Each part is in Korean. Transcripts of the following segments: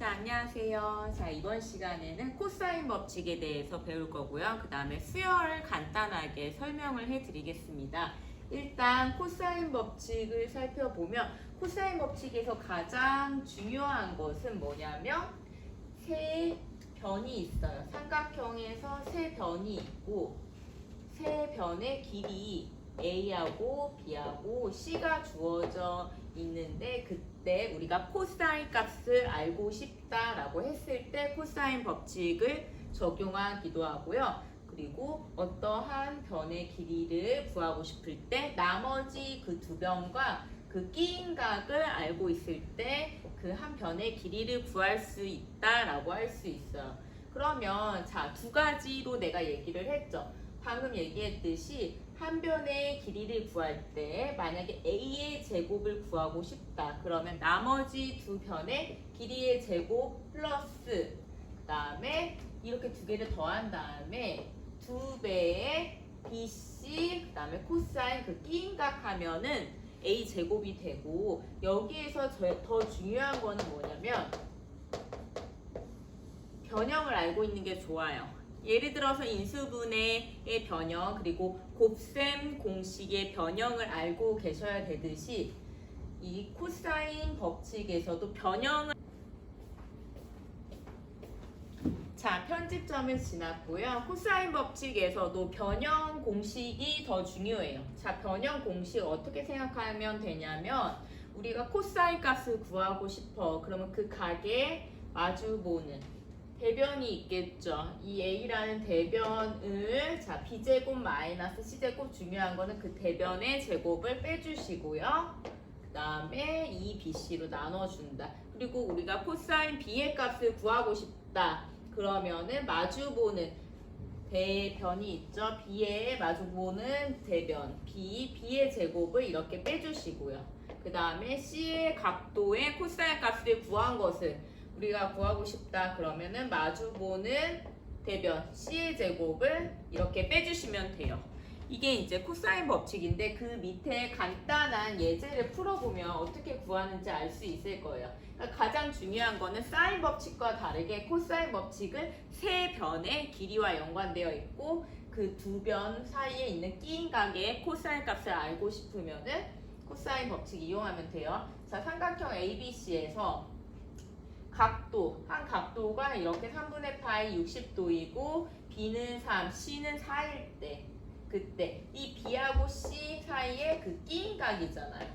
자, 안녕하세요. 자, 이번 시간에는 코사인 법칙에 대해서 배울 거고요. 그 다음에 수열을 간단하게 설명을 해드리겠습니다. 일단 코사인 법칙을 살펴보면 코사인 법칙에서 가장 중요한 것은 뭐냐면 세 변이 있어요. 삼각형에서 세 변이 있고 세 변의 길이 A하고 B하고 C가 주어져 있는데 그때 우리가 코사인 값을 알고 싶다라고 했을 때 코사인 법칙을 적용하기도 하고요. 그리고 어떠한 변의 길이를 구하고 싶을 때 나머지 그 두 변과 그 끼인 각을 알고 있을 때 그 한 변의 길이를 구할 수 있다라고 할 수 있어요. 그러면 자, 두 가지로 내가 얘기를 했죠. 방금 얘기했듯이 한 변의 길이를 구할 때 만약에 A의 제곱을 구하고 싶다. 그러면 나머지 두 변의 길이의 제곱 플러스 그 다음에 이렇게 두 개를 더한 다음에 두 배의 BC 그 다음에 코사인 그 끼인각 하면은 A 제곱이 되고 여기에서 더 중요한 거는 뭐냐면 변형을 알고 있는 게 좋아요. 예를 들어서 인수분해의 변형 그리고 곱셈 공식의 변형을 알고 계셔야 되듯이 이 코사인 법칙에서도 변형을 자, 편집점은 지났고요. 코사인 법칙에서도 변형 공식이 더 중요해요. 자, 변형 공식 어떻게 생각하면 되냐면 우리가 코사인 값을 구하고 싶어. 그러면 그 각의 마주보는 대변이 있겠죠. 이 A라는 대변을 자 B제곱 마이너스 C제곱 중요한 거는 그 대변의 제곱을 빼주시고요. 그 다음에 이 BC로 나눠준다. 그리고 우리가 코사인 B의 값을 구하고 싶다. 그러면은 마주보는 대변이 있죠. B의 마주보는 대변 B의 제곱을 이렇게 빼주시고요. 그 다음에 C의 각도의 코사인 값을 구한 것을 우리가 구하고 싶다 그러면은 마주보는 대변 C의 제곱을 이렇게 빼주시면 돼요. 이게 이제 코사인 법칙인데 그 밑에 간단한 예제를 풀어보면 어떻게 구하는지 알 수 있을 거예요. 그러니까 가장 중요한 거는 사인 법칙과 다르게 코사인 법칙은 세 변의 길이와 연관되어 있고 그 두 변 사이에 있는 끼인 각의 코사인 값을 알고 싶으면은 코사인 법칙 이용하면 돼요. 자, 삼각형 ABC에서 각도, 한 각도가 이렇게 3분의 파이 60도이고 B는 3, C는 4일 때 그때 이 B하고 C 사이에 그 끼인 각이잖아요.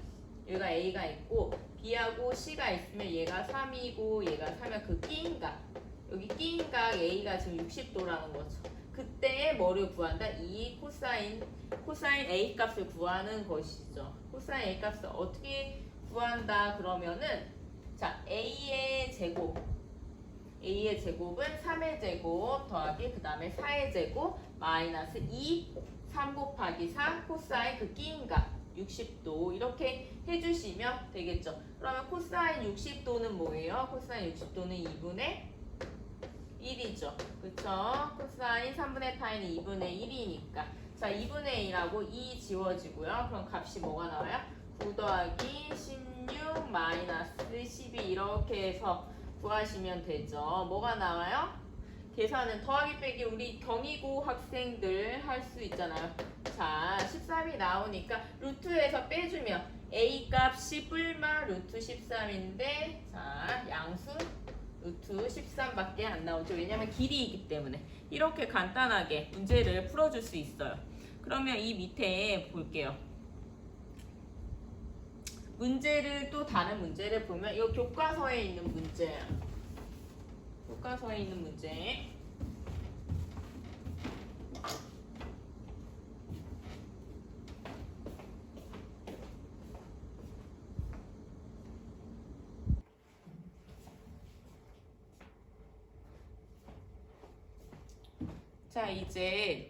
여기가 A가 있고 B하고 C가 있으면 얘가 3이고 얘가 3이면 그 끼인 각 여기 끼인 각 A가 지금 60도라는 거죠. 그때 뭐를 구한다? 이 코사인 A 값을 구하는 것이죠. 코사인 A 값을 어떻게 구한다 그러면은 자, A의 제곱은 3의 제곱 더하기 그 다음에 4의 제곱 마이너스 2, 3 곱하기 4 코사인 그 끼인각 60도 이렇게 해주시면 되겠죠. 그러면 코사인 60도는 뭐예요? 코사인 60도는 2분의 1이죠. 그쵸? 코사인 3분의 파이는 2분의 1이니까 자, 2분의 1하고 2 지워지고요. 그럼 값이 뭐가 나와요? 9 더하기 16 마이너스 12 이렇게 해서 구하시면 되죠. 뭐가 나와요? 계산은 더하기 빼기 우리 경희고 학생들 할 수 있잖아요. 자, 13이 나오니까 루트에서 빼주면 A 값이 뿔마 루트 13인데 자, 양수 루트 13밖에 안 나오죠. 왜냐면 길이이기 때문에 이렇게 간단하게 문제를 풀어줄 수 있어요. 그러면 이 밑에 볼게요. 문제를 또 다른 문제를 보면 이거 교과서에 있는 문제예요. 교과서에 있는 문제. 자, 이제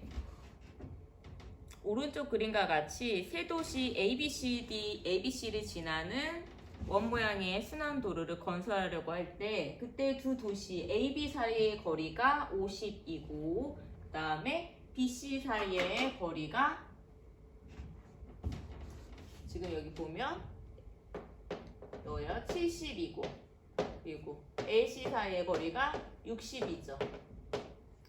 오른쪽 그림과 같이 세 도시 ABC를 지나는 원 모양의 순환도로를 건설하려고 할 때 그때 두 도시 AB 사이의 거리가 50이고 그 다음에 BC 사이의 거리가 지금 여기 보면 70이고 그리고 AC 사이의 거리가 60이죠.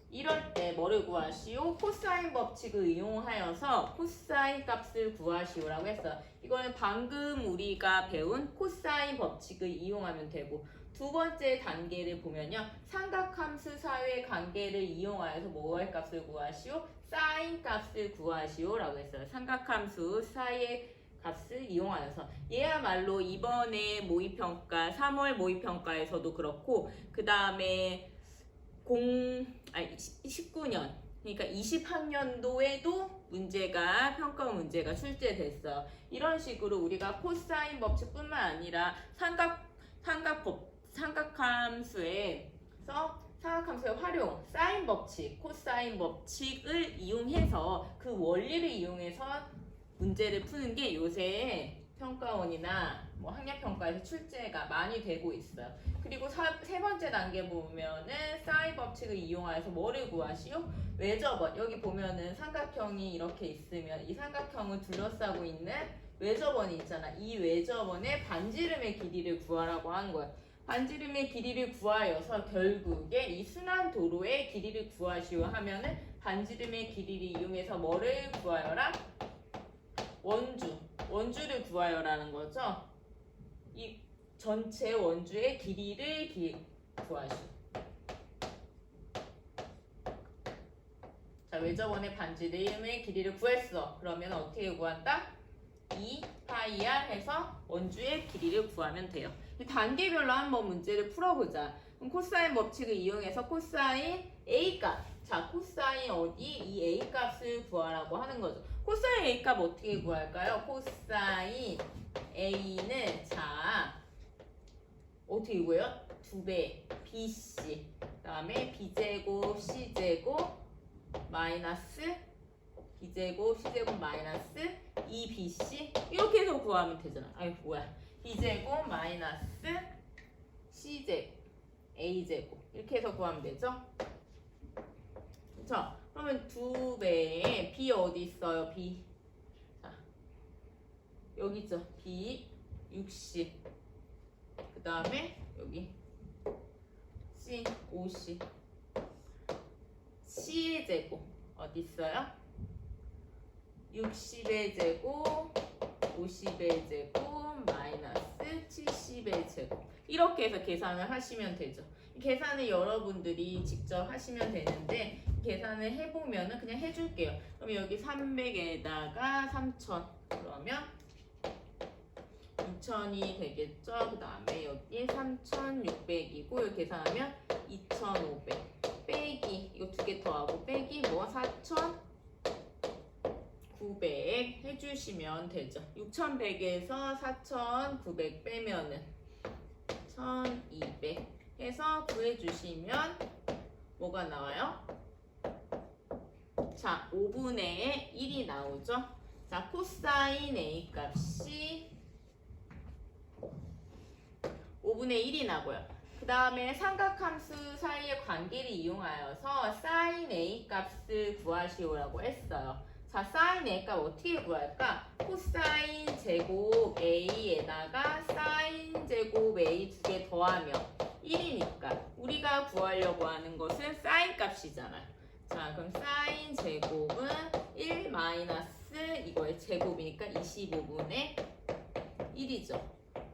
이럴 때 뭐를 구하시오? 코사인 법칙을 이용하여서 코사인 값을 구하시오라고 했어요. 이거는 방금 우리가 배운 코사인 법칙을 이용하면 되고, 두 번째 단계를 보면요. 삼각함수 사이의 관계를 이용하여서 뭐의 값을 구하시오? 사인 값을 구하시오라고 했어요. 삼각함수 사이의 값을 이용하여서. 얘야말로 이번에 모의평가, 3월 모의평가에서도 그렇고, 그 다음에 19년, 그러니까 20학년도에도 문제가, 평가 문제가 출제됐어요. 이런 식으로 우리가 코사인 법칙뿐만 아니라 삼각함수의 활용, 사인 법칙, 코사인 법칙을 이용해서 그 원리를 이용해서 문제를 푸는 게 요새 평가원이나 뭐 학력평가에서 출제가 많이 되고 있어요. 그리고 세 번째 단계 보면은 사인 법칙을 이용해서 뭐를 구하시오? 외접원. 여기 보면은 삼각형이 이렇게 있으면 이 삼각형을 둘러싸고 있는 외접원이 있잖아. 이 외접원의 반지름의 길이를 구하라고 하는 거야. 반지름의 길이를 구하여서 결국에 이 순환 도로의 길이를 구하시오 하면은 반지름의 길이를 이용해서 뭐를 구하여라? 원주를 구하여라는 거죠. 이 전체 원주의 길이를 구하시오. 자, 외접원의 반지름의 길이를 구했어. 그러면 어떻게 구한다? 2파이r 해서 원주의 길이를 구하면 돼요. 단계별로 한번 문제를 풀어보자. 그럼 코사인 법칙을 이용해서 코사인 A값. 자, 코사인 어디? 이 A값을 구하라고 하는 거죠. 코사인 A값 어떻게 구할까요? 코사인 A는 자 어떻게 구해요? 2배 BC 그 다음에 B제곱 C제곱 마이너스 B제곱 C제곱 마이너스 2BC 이렇게 해서 구하면 되잖아. 아니 뭐야, B제곱 마이너스 C제곱 A제곱 이렇게 해서 구하면 되죠. 자, 그러면 2배에 B 어디 있어요? B. 자, 여기 있죠. B 60. 그 다음에 여기 C 50. C의 제곱 어디 있어요? 60의 제곱 50의 제곱 마이너스 70의 제곱 이렇게 해서 계산을 하시면 되죠. 계산을 여러분들이 직접 하시면 되는데 계산을 해보면은 그냥 해줄게요. 그럼 여기 300에다가 3000 그러면 2000이 되겠죠. 그 다음에 여기 3600이고 여기 계산하면 2500 빼기 이거 두 개 더하고 빼기 뭐 4900 해주시면 되죠. 6100에서 4900 빼면은 1200 해서 구해주시면 뭐가 나와요? 자, 5분의 1이 나오죠. 자, 코사인 A 값이 5분의 1이 나고요. 그 다음에 삼각함수 사이의 관계를 이용하여서 사인 A 값을 구하시오라고 했어요. 자, 사인 A 값 어떻게 구할까? 코사인 제곱 A에다가 사인 제곱 A 두 개 더하면 1이니까 우리가 구하려고 하는 것은 사인 값이잖아요. 자, 그럼 사인 제곱은 1 마이너스 이거의 제곱이니까 25분의 1이죠.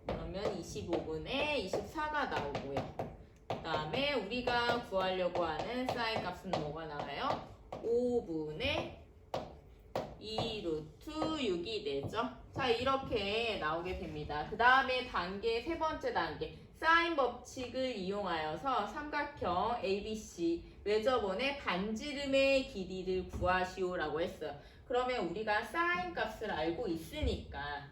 그러면 25분의 24가 나오고요. 그 다음에 우리가 구하려고 하는 사인 값은 뭐가 나와요? 5분의 2 루트 6이 되죠. 자, 이렇게 나오게 됩니다. 그 다음에 단계 세 번째 단계 사인 법칙을 이용하여서 삼각형 ABC 외접원의 반지름의 길이를 구하시오라고 했어요. 그러면 우리가 사인 값을 알고 있으니까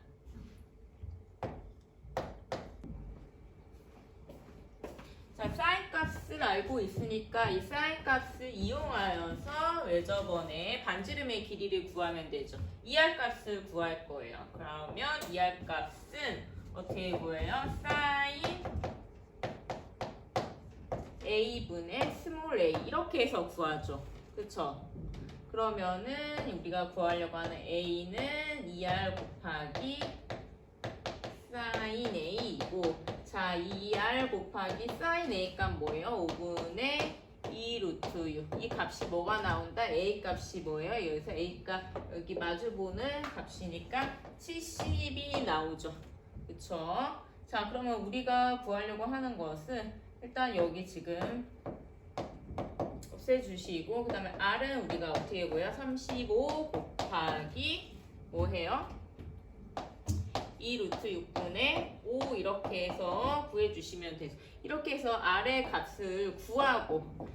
자, 사인 값을 알고 있으니까 이 사인 값을 이용하여서 외접원의 반지름의 길이를 구하면 되죠. ER 값을 구할 거예요. 그러면 ER 값은 어떻게 구해요? 사인 A분의 스몰 a 이렇게 해서 구하죠. 그쵸? 그러면은 우리가 구하려고 하는 A는 ER 곱하기 사인 A이고 자, 2r 곱하기 sin a 값 뭐예요? 5분의 2 루트 6. 이 값이 뭐가 나온다? a 값이 뭐예요? 여기서 a 값 여기 마주보는 값이니까 70이 나오죠. 그쵸? 자, 그러면 우리가 구하려고 하는 것은 일단 여기 지금 없애주시고 그 다음에 r은 우리가 어떻게 구해요? 35 곱하기 뭐 해요? 2 루트 6분의 5 이렇게 해서 구해주시면 되죠. 이렇게 해서 r의 값을 구하고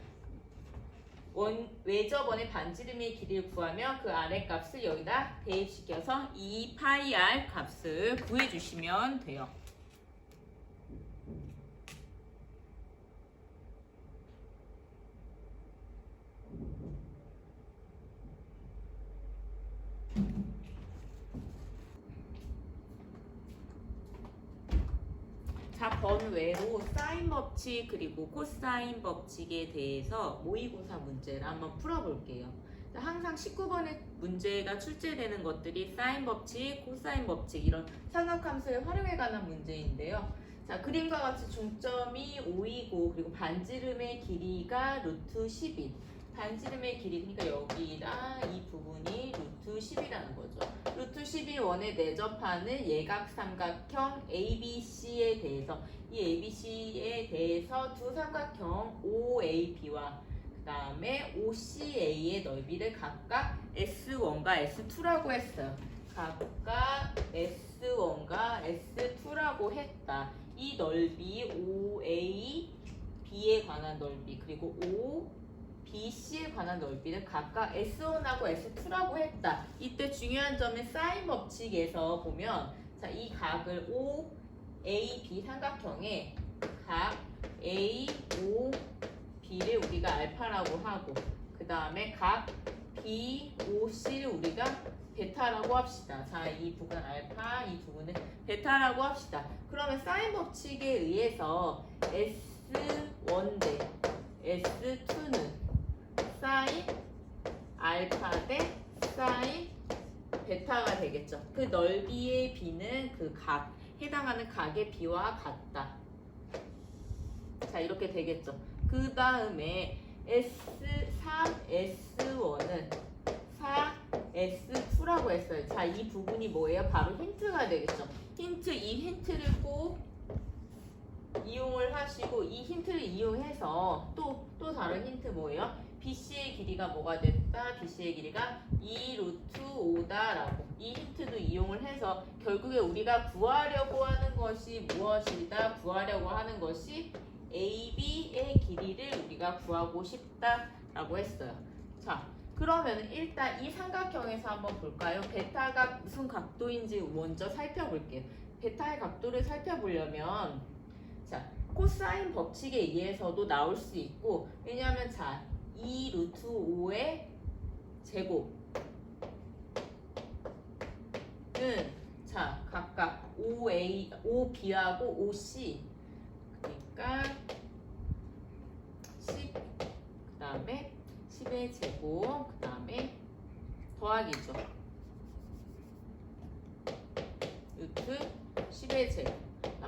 외접원의 반지름의 길이를 구하면 그 r의 값을 여기다 대입시켜서 2πr 값을 구해주시면 돼요. 자, 번외로 사인 법칙 그리고 코사인 법칙에 대해서 모의고사 문제를 한번 풀어볼게요. 항상 19번의 문제가 출제되는 것들이 사인 법칙, 코사인 법칙 이런 삼각함수의 활용에 관한 문제인데요. 자, 그림과 같이 중점이 5이고 그리고 반지름의 길이가 루트 10인 반지름의 길이 그러니까 여기랑 이 부분이 루트 10이라는 거죠. 루트 10이 원에 내접하는 예각삼각형 ABC에 대해서 이 ABC에 대해서 두 삼각형 OAB와 그 다음에 OCA의 넓이를 각각 S1과 S2라고 했어요. 각각 S1과 S2라고 했다. 이 넓이 OAB에 관한 넓이 그리고 BC에 관한 넓이를 각각 S1하고 S2라고 했다. 이때 중요한 점은 사인 법칙에서 보면 자, 이 각을 OAB 삼각형의 각 AOB를 우리가 알파라고 하고 그 다음에 각 BOC를 우리가 베타라고 합시다. 자, 이 부분 알파, 이 부분은 베타라고 합시다. 그러면 사인 법칙에 의해서 S1 대 S2는 사인 알파 대 사인 베타가 되겠죠. 그 넓이의 b는 그 각, 해당하는 각의 b와 같다. 자, 이렇게 되겠죠. 그 다음에 S3S1은 4S2라고 했어요. 자, 이 부분이 뭐예요? 바로 힌트가 되겠죠. 이 힌트를 꼭 이용을 하시고 이 힌트를 이용해서 또 다른 힌트 뭐예요? BC의 길이가 뭐가 됐다? BC의 길이가 2 루트 5다라고 이 힌트도 이용을 해서 결국에 우리가 구하려고 하는 것이 무엇이다? 구하려고 하는 것이 AB의 길이를 우리가 구하고 싶다라고 했어요. 자, 그러면 일단 이 삼각형에서 한번 볼까요? 베타가 무슨 각도인지 먼저 살펴볼게요. 베타의 각도를 살펴보려면 자, 코사인 법칙에 의해서도 나올 수 있고 왜냐하면 자, 2 루트 5의 제곱은 자, 각각 OB하고 OC 그러니까 10 그 다음에 10의 제곱 그 다음에 더하기죠. 루트 10의 제곱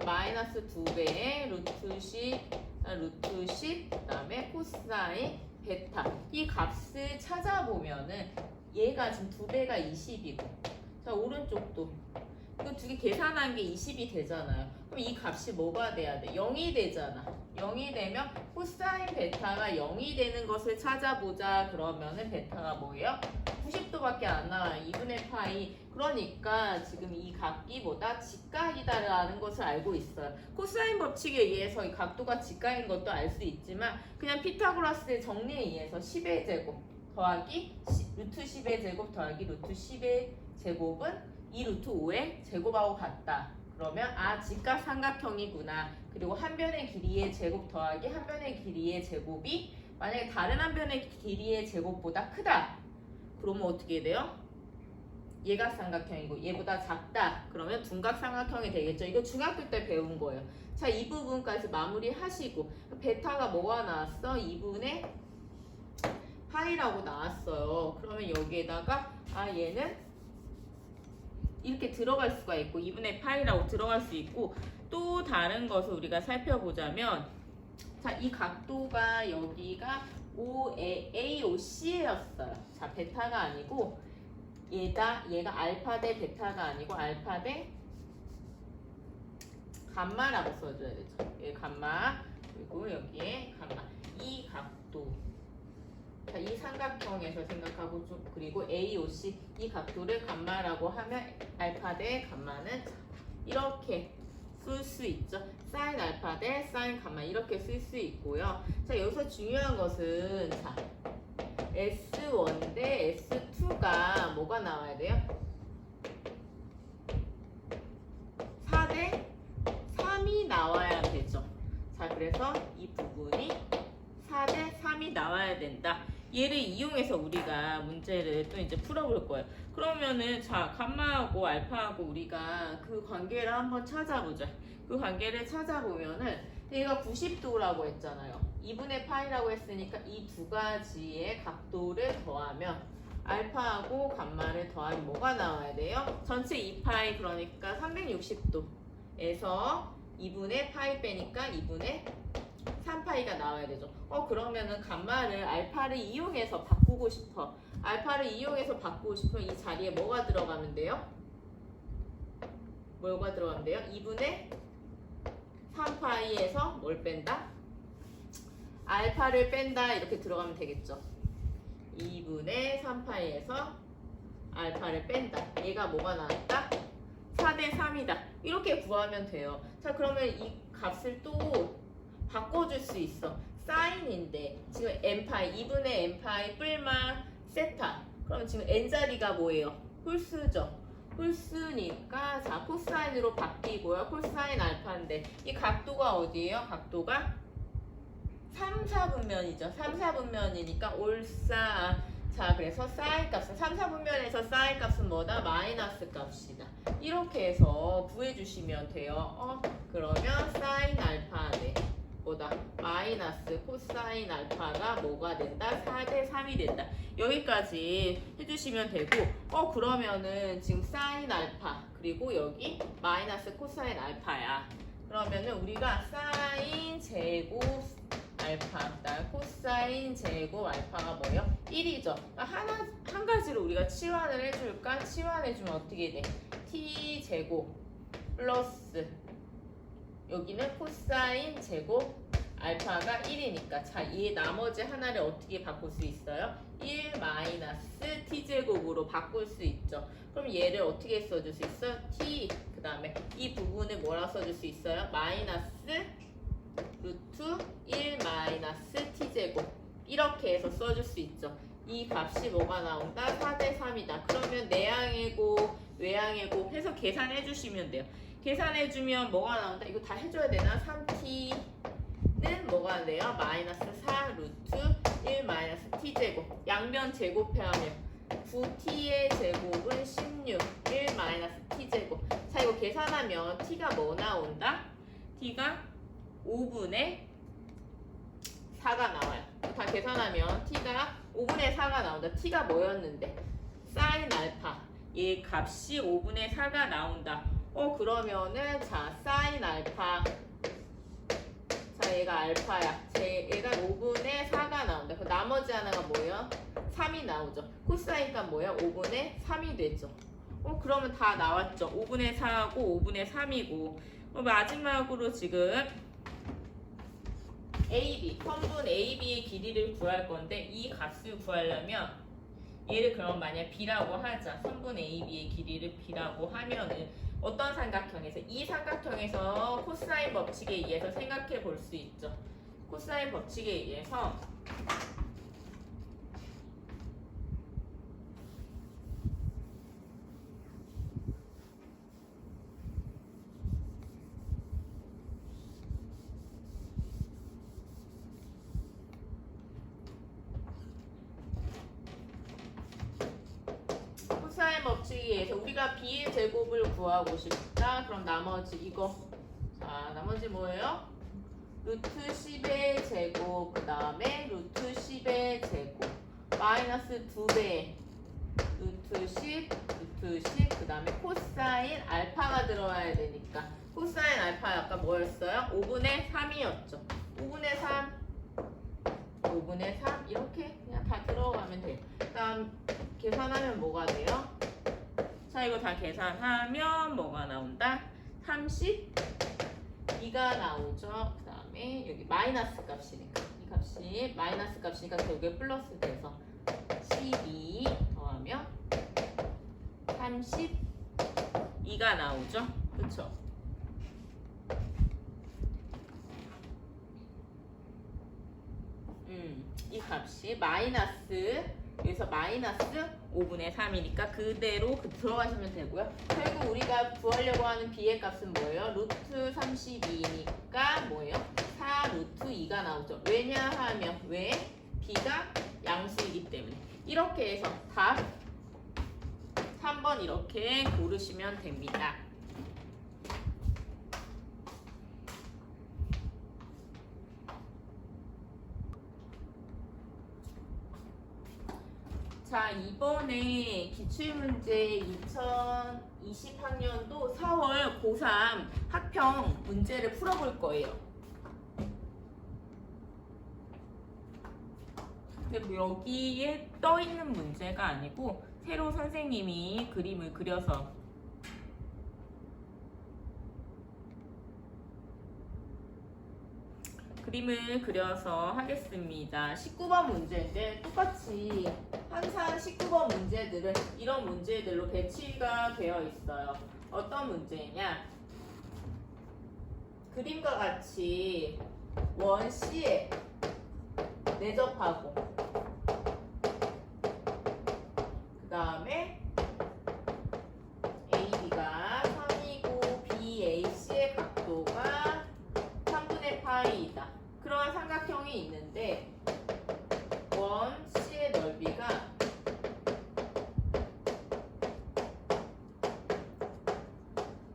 마이너스 2배의 루트 10 루트 10 그 다음에 코사인 베타 이 값을 찾아보면은 얘가 지금 2배가 20이고 자 오른쪽도 이거 두 개 계산한 게 20이 되잖아요. 그럼 이 값이 뭐가 돼야 돼? 0이 되잖아. 0이 되면 코사인 베타가 0이 되는 것을 찾아보자. 그러면은 베타가 뭐예요? 90도밖에 안 나와요. 2분의 파이. 그러니까 지금 이 각이 뭐다? 직각이다라는 것을 알고 있어요. 코사인 법칙에 의해서 이 각도가 직각인 것도 알 수 있지만 그냥 피타고라스의 정리에 의해서 10의 제곱 더하기 루트 10의 제곱 더하기 루트 10의 제곱은 2 루트 5의 제곱하고 같다. 그러면 아 직각 삼각형이구나. 그리고 한 변의 길이의 제곱 더하기 한 변의 길이의 제곱이 만약에 다른 한 변의 길이의 제곱보다 크다. 그러면 어떻게 돼요? 예각 삼각형이고 얘보다 작다. 그러면 둔각 삼각형이 되겠죠. 이거 중학교 때 배운 거예요. 자, 이 부분까지 마무리하시고 베타가 뭐가 나왔어? 2분의 파이라고 나왔어요. 그러면 여기에다가 아 얘는 이렇게 들어갈 수가 있고 2분의 파이라고 들어갈 수 있고 또 다른 것을 우리가 살펴보자면 자, 이 각도가 여기가 AOC였어요. 자, 베타가 아니고 얘가 알파 대 베타가 아니고 알파 대 감마라고 써줘야 되죠. 얘 감마 그리고 여기에 감마. 이 각도. 자, 이 삼각형에서 생각하고 좀 그리고 AOC 이 각도를 감마라고 하면 알파 대 감마는 이렇게 쓸 수 있죠. 사인 알파 대 사인 감마 이렇게 쓸 수 있고요. 자, 여기서 중요한 것은 자, S1 대 S2가 뭐가 나와야 돼요? 4 대 3이 나와야 되죠. 자, 그래서 이 부분이 4 대 3이 나와야 된다. 얘를 이용해서 우리가 문제를 또 이제 풀어볼 거예요. 그러면은 자, 감마하고 알파하고 우리가 그 관계를 한번 찾아보자. 그 관계를 찾아보면은 얘가 90도라고 했잖아요. 2분의 파이라고 했으니까 이 두 가지의 각도를 더하면 알파하고 감마를 더하면 뭐가 나와야 돼요? 전체 2파이 그러니까 360도에서 2분의 파이 빼니까 2분의 3파이가 나와야 되죠. 그러면은 감마를 알파를 이용해서 바꾸고 싶어. 알파를 이용해서 바꾸고 싶으면 이 자리에 뭐가 들어가면 돼요? 뭐가 들어가면 돼요? 2분의 3파이에서 뭘 뺀다? 알파를 뺀다 이렇게 들어가면 되겠죠. 2분의 3파이에서 알파를 뺀다. 얘가 뭐가 나왔다? 4 대 3이다. 이렇게 구하면 돼요. 자, 그러면 이 값을 또 바꿔줄 수 있어. 사인인데 지금 n파이 2분의 n파이 뿔마 세타. 그럼 지금 n자리가 뭐예요? 홀수죠. 홀수니까 자, 코사인으로 바뀌고요. 코사인 알파인데 이 각도가 어디예요? 각도가 3, 4분면이죠. 3, 4분면이니까 올사. 자, 그래서 사인 값은 3, 4분면에서 사인 값은 뭐다? 마이너스 값이다. 이렇게 해서 구해주시면 돼요. 그러면 사인 알파 대 뭐다? 마이너스 코사인 알파가 뭐가 된다? 4 대 3이 된다. 여기까지 해주시면 되고 그러면은 지금 사인 알파 그리고 여기 마이너스 코사인 알파야. 그러면은 우리가 사인 제곱 알파 그다음 코사인 제곱 알파가 뭐예요? 1이죠. 한 가지로 우리가 치환을 해줄까? 치환해주면 어떻게 돼? t 제곱 플러스 여기는 코사인 제곱 알파가 1이니까 자, 이 나머지 하나를 어떻게 바꿀 수 있어요? 1 마이너스 t제곱으로 바꿀 수 있죠. 그럼 얘를 어떻게 써줄 수 있어요? t 그 다음에 이 부분을 뭐라 써줄 수 있어요? 마이너스 루트 1 마이너스 t제곱 이렇게 해서 써줄 수 있죠. 이 값이 뭐가 나온다? 4 대 3이다. 그러면 내항의 곱, 외항의 곱 해서 계산해 주시면 돼요. 계산해 주면 뭐가 나온다? 이거 다 해줘야 되나? 3t는 뭐가 돼요? 마이너스 4 루트 1 마이너스 t제곱 양변 제곱해하면 9t의 제곱은 16 1 마이너스 t제곱. 자, 이거 계산하면 t가 뭐 나온다? t가 5분의 4가 나와요. 다 계산하면 t가 5분의 4가 나온다. t가 뭐였는데? 사인 알파. 얘 값이 5분의 4가 나온다. 그러면은 자, 사인 알파. 자, 얘가 알파야. 얘가 5분의 4가 나온다. 그 나머지 하나가 뭐예요? 3이 나오죠. 코사인 값 뭐예요? 5분의 3이 되죠. 그러면 다 나왔죠. 5분의 4하고 5분의 3이고. 마지막으로 지금 AB, 선분 AB의 길이를 구할 건데 이 값을 구하려면 얘를 그럼 만약 B라고 하자. 선분 AB의 길이를 B라고 하면은 어떤 삼각형에서? 이 삼각형에서 코사인 법칙에 의해서 생각해 볼 수 있죠. 코사인 법칙에 의해서 코사인 법칙에 의해서 우리가 B의 제곱을 구하고 싶다. 그럼 나머지 이거. 자, 나머지 뭐예요? 루트 10의 제곱 그 다음에 루트 10의 제곱 마이너스 2배 루트 10, 루트 10, 그 다음에 코사인 알파가 들어와야 되니까 코사인 알파 아까 뭐였어요? 5분의 3이었죠. 5분의 3, 5분의 3 이렇게 그냥 다 들어가면 돼요. 그 다음 계산하면 뭐가 돼요? 자, 이거 다 계산하면 뭐가 나온다? 32가 나오죠. 그 다음에 여기 마이너스 값이니까 이 값이 마이너스 값이니까 결국에 플러스 돼서 12 더하면 32가 나오죠. 그쵸? 이 값이 마이너스 여기서 마이너스 5분의 3이니까 그대로 들어가시면 되고요. 결국 우리가 구하려고 하는 b의 값은 뭐예요? 루트 32니까 뭐예요? 4 루트 2가 나오죠. 왜냐하면 왜? b가 양수이기 때문에. 이렇게 해서 답 3번 이렇게 고르시면 됩니다. 자, 이번에 기출문제 2020학년도 4월 고3 학평 문제를 풀어볼 거예요. 근데 뭐 여기에 떠 있는 문제가 아니고 새로 선생님이 그림을 그려서 하겠습니다. 19번 문제인데 똑같이 항상 19번 문제들은 이런 문제들로 배치가 되어 있어요. 어떤 문제냐? 그림과 같이 원C에 내접하고 그 다음에 AB가 3이고 BAC의 각도가 3분의 파이이다. 그런 삼각형이 있는데 원 C의 넓이가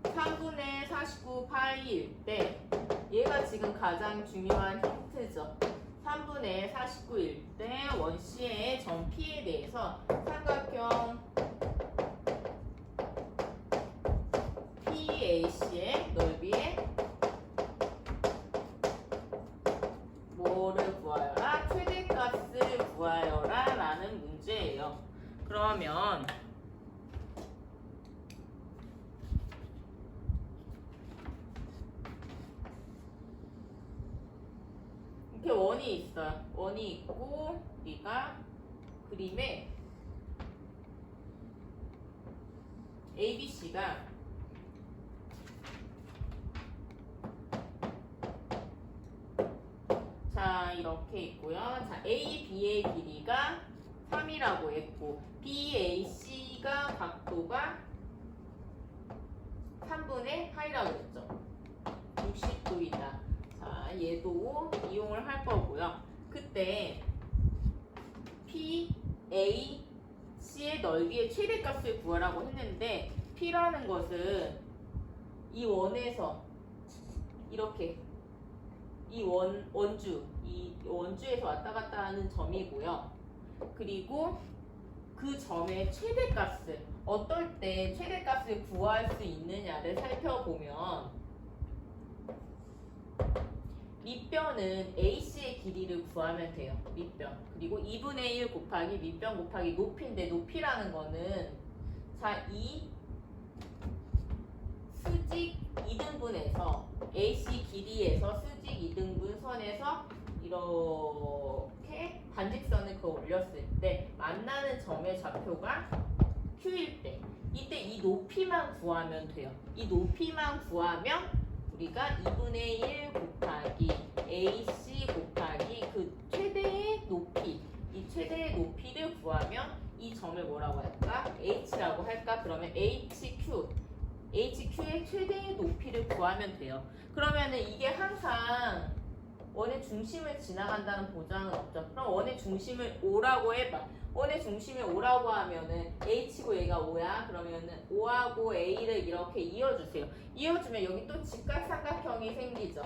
3분의 49 파이일 때 얘가 지금 가장 중요한 힌트죠. 3분의 49일 때 원 C의 점 P에 대해서 삼각형 PAC의 넓이에 뭐를 구하여라? 최대값을 구하여라 라는 문제예요. 그러면 이렇게 원이 있어요. 원이 있고 우리가 그림에 ABC가 자 이렇게 있고요. 자 AB의 길이가 3이라고 했고 BAC가 각도가 3분의 파이라고 했죠. 60도이다. 자 얘도 이용을 할 거고요. 그때 PAC의 넓이의 최대값을 구하라고 했는데 P라는 것은 이 원에서 이렇게 이 원주에서 왔다 갔다 하는 점이고요. 그리고 그 점의 최대값을 어떨 때 최대값을 구할 수 있느냐를 살펴보면 밑변은 AC의 길이를 구하면 돼요. 밑변. 그리고 2분의 1 곱하기 밑변 곱하기 높이인데 높이라는 거는 자, 이 수직 2등분에서 AC 길이에서 수직 2등분 선에서 이렇게 반직선을 그어 올렸을 때 만나는 점의 좌표가 Q일 때 이때 이 높이만 구하면 돼요. 이 높이만 구하면 우리가 2분의 1 곱하기 AC 곱하기 그 최대의 높이 이 최대의 높이를 구하면 이 점을 뭐라고 할까? H라고 할까? 그러면 HQ의 최대의 높이를 구하면 돼요. 그러면은 이게 항상 원의 중심을 지나간다는 보장은 없죠. 그럼 원의 중심을 O라고 해봐. 원의 중심이 O라고 하면은 H고 얘가 O야. 그러면은 O하고 A를 이렇게 이어주세요. 이어주면 여기 또 직각삼각형이 생기죠.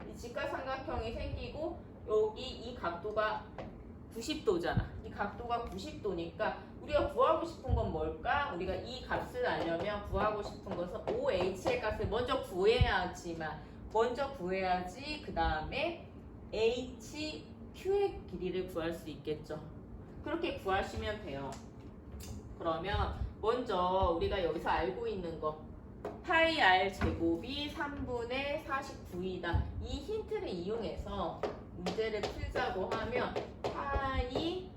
이 직각삼각형이 생기고 여기 이 각도가 90도잖아. 이 각도가 90도니까 우리가 구하고 싶은 건 뭘까? 우리가 이 값을 알려면 구하고 싶은 것은 OH의 값을 먼저 구해야지 그 다음에 HQ의 길이를 구할 수 있겠죠. 그렇게 구하시면 돼요. 그러면 먼저 우리가 여기서 알고 있는 거 파이 r 제곱이 3분의 49이다. 이 힌트를 이용해서 문제를 풀자고 하면 파이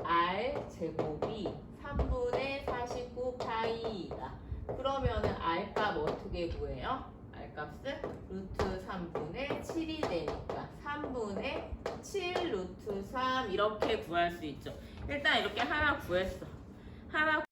r 제곱이 3분의 49 파이이다. 그러면은 r 값 어떻게 구해요? r 값은 루트 3분의 7이 되니까 3분의 7 루트 3 이렇게 구할 수 있죠. 일단 이렇게 하나 구했어. 하나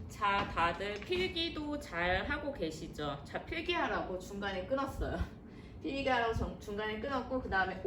자, 다들 필기도 잘 하고 계시죠? 자, 필기하라고 중간에 끊었어요. 필기하라고 중간에 끊었고 그 다음에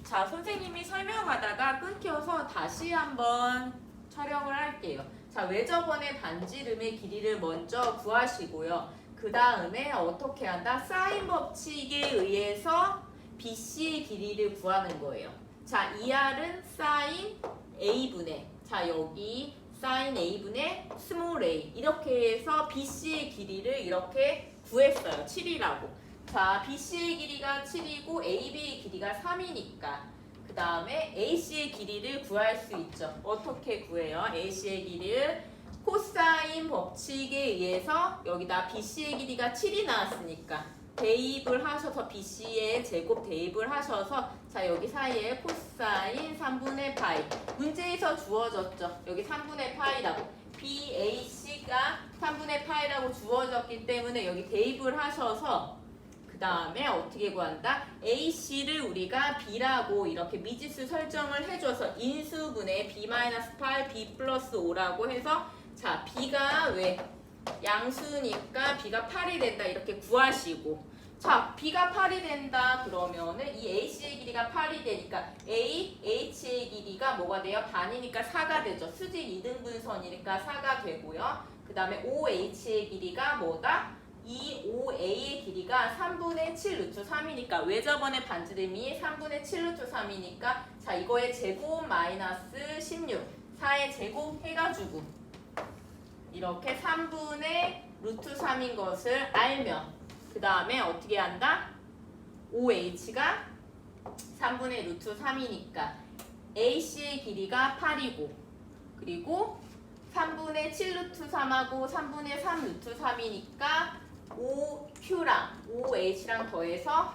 자, 선생님이 설명하다가 끊겨서 다시 한번 촬영을 할게요. 자, 왜 저번에 반지름의 길이를 먼저 구하시고요. 그 다음에 어떻게 한다? 사인 법칙에 의해서 BC의 길이를 구하는 거예요. 자, 이 R은 사인 A분의 자, 여기 사인 A분의 스몰 a 이렇게 해서 BC의 길이를 이렇게 구했어요. 7이라고. 자, BC의 길이가 7이고 AB의 길이가 3이니까 그 다음에 AC의 길이를 구할 수 있죠. 어떻게 구해요? AC의 길이를 코사인 법칙에 의해서 여기다 BC의 길이가 7이 나왔으니까 대입을 하셔서 BC의 제곱 대입을 하셔서 자, 여기 사이에 코사인 3분의 파이 문제에서 주어졌죠. 여기 3분의 파이라고 BAC가 3분의 파이라고 주어졌기 때문에 여기 대입을 하셔서 그 다음에 어떻게 구한다? AC를 우리가 B라고 이렇게 미지수 설정을 해줘서 인수분해 B-8, B 플러스 5라고 해서 자, B가 왜? 양수니까 B가 8이 된다 이렇게 구하시고 자, B가 8이 된다 그러면은 이 AC의 길이가 8이 되니까 H의 길이가 뭐가 돼요? 반이니까 4가 되죠. 수직 2등분선이니까 4가 되고요. 그 다음에 OH의 길이가 뭐다? 이 OA의 길이가 3분의 7 루트 3이니까 왜 저번에 반지름이 3분의 7 루트 3이니까 자, 이거의 제곱 마이너스 16 4의 제곱 해가지고 이렇게 3분의 루트 3인 것을 알면 그 다음에 어떻게 한다? OH가 3분의 루트 3이니까 AC의 길이가 8이고 그리고 3분의 7 루트 3하고 3분의 3 루트 3이니까 OQ랑 OH랑 더해서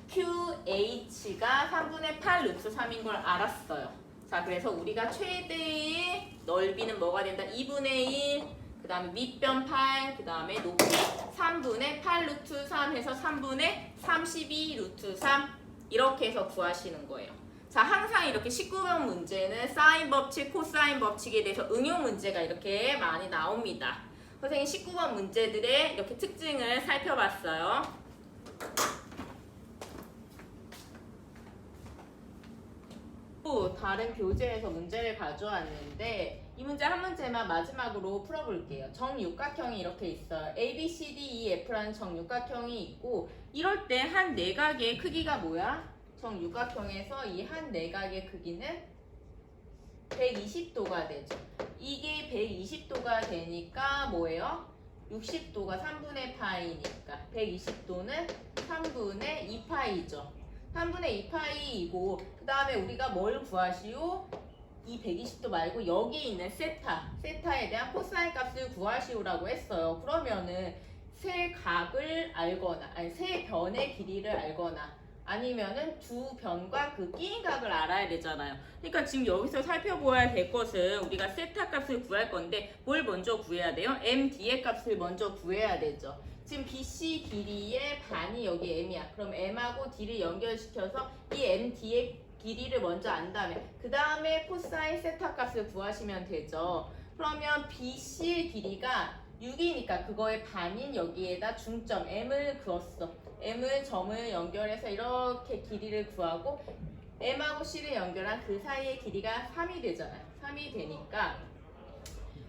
QH가 3분의 8 루트 3인 걸 알았어요. 자, 그래서 우리가 최대의 넓이는 뭐가 된다? 2분의 1, 그 다음에 밑변 8, 그 다음에 높이 3분의 8 루트 3 해서 3분의 32 루트 3 이렇게 해서 구하시는 거예요. 자, 항상 이렇게 19번 문제는 사인 법칙, 코사인 법칙에 대해서 응용 문제가 이렇게 많이 나옵니다. 선생님 19번 문제들의 이렇게 특징을 살펴봤어요. 또 다른 교재에서 문제를 가져왔는데 이 문제 한 문제만 마지막으로 풀어볼게요. 정육각형이 이렇게 있어요. A, B, C, D, E, F라는 정육각형이 있고 이럴 때 한 내각의 크기가 뭐야? 정육각형에서 이 한 내각의 크기는 120도가 되죠. 이게 120도가 되니까 뭐예요? 60도가 3분의 파이니까 120도는 3분의 2파이죠. 3분의 2파이이고 그 다음에 우리가 뭘 구하시오? 이 120도 말고 여기 있는 세타에 대한 코사인 값을 구하시오라고 했어요. 그러면은 세 각을 알거나 아니 세 변의 길이를 알거나 아니면은 두 변과 그 끼인 각을 알아야 되잖아요. 그러니까 지금 여기서 살펴보아야 될 것은 우리가 세타 값을 구할 건데 뭘 먼저 구해야 돼요? MD의 값을 먼저 구해야 되죠. 지금 BC 길이의 반이 여기 M이야. 그럼 M하고 D를 연결시켜서 이 MD의 길이를 먼저 안 다음에 그 다음에 코사인 세타 값을 구하시면 되죠. 그러면 BC의 길이가 6이니까 그거의 반인 여기에다 중점 M을 그었어. M을 점을 연결해서 이렇게 길이를 구하고 M하고 C를 연결한 그 사이의 길이가 3이 되잖아요. 3이 되니까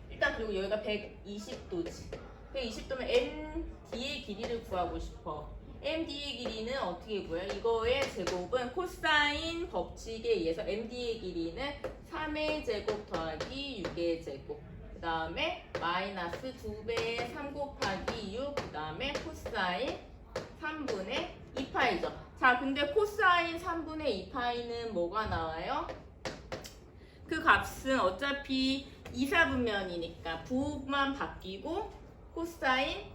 일단 그리고 여기가 120도지. 120도면 MD의 길이를 구하고 싶어. MD의 길이는 어떻게 구해요? 이거의 제곱은 코사인 법칙에 의해서 MD의 길이는 3의 제곱 더하기 6의 제곱. 그 다음에 마이너스 2배의 3 곱하기 6. 그 다음에 코사인 3분의 2파이죠. 자, 근데 코사인 3분의 2파이는 뭐가 나와요? 그 값은 어차피 이사분면이니까 부호만 바뀌고 코사인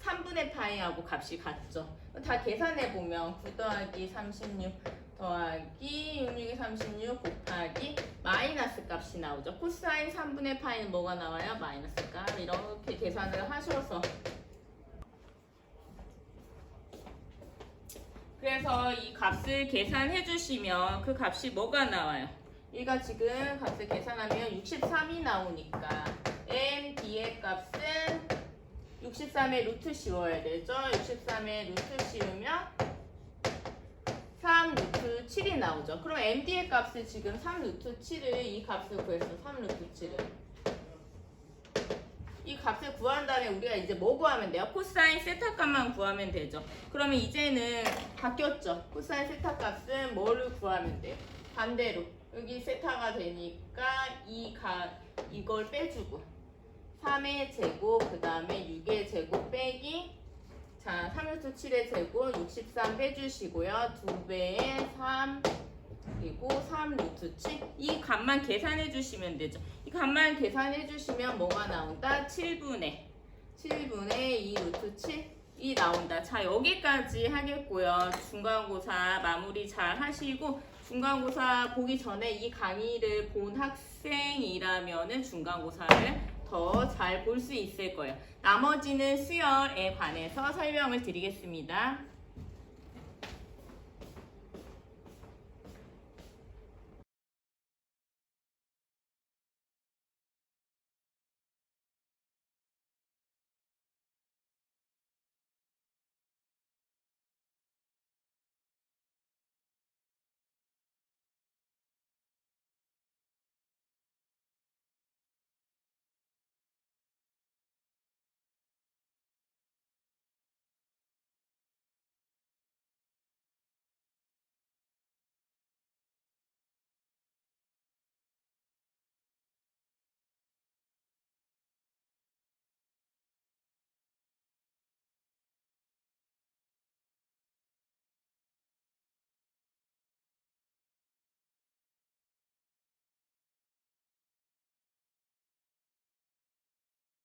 3분의 파이하고 값이 같죠. 다 계산해보면 9 더하기 36 더하기 66이 36 곱하기 마이너스 값이 나오죠. 코사인 3분의 파이는 뭐가 나와요? 마이너스 값. 이렇게 계산을 하셔서 그래서 이 값을 계산해 주시면 그 값이 뭐가 나와요? 얘가 지금 값을 계산하면 63이 나오니까 MD의 값은 63의 루트 씌워야 되죠. 63의 루트 씌우면 3 루트 7이 나오죠. 그럼 MD의 값을 지금 3 루트 7을 이 값을 구했어. 3 루트 7을. 이 값을 구한 다음에 우리가 이제 뭐 구하면 돼요? 코사인 세타 값만 구하면 되죠. 그러면 이제는 바뀌었죠. 코사인 세타 값은 뭐를 구하면 돼요? 반대로 여기 세타가 되니까 이걸 빼주고 3의 제곱 그 다음에 6의 제곱 빼기 자 3루트 7의 제곱 63 빼주시고요. 2배의 3 그리고 3루트 7 이 값만 계산해 주시면 되죠. 이 값만 계산해 주시면 뭐가 나온다? 7분의 2 루트 7이 나온다. 자 여기까지 하겠고요. 중간고사 마무리 잘 하시고 중간고사 보기 전에 이 강의를 본 학생이라면은 중간고사를 더 잘 볼 수 있을 거예요. 나머지는 수열에 관해서 설명을 드리겠습니다.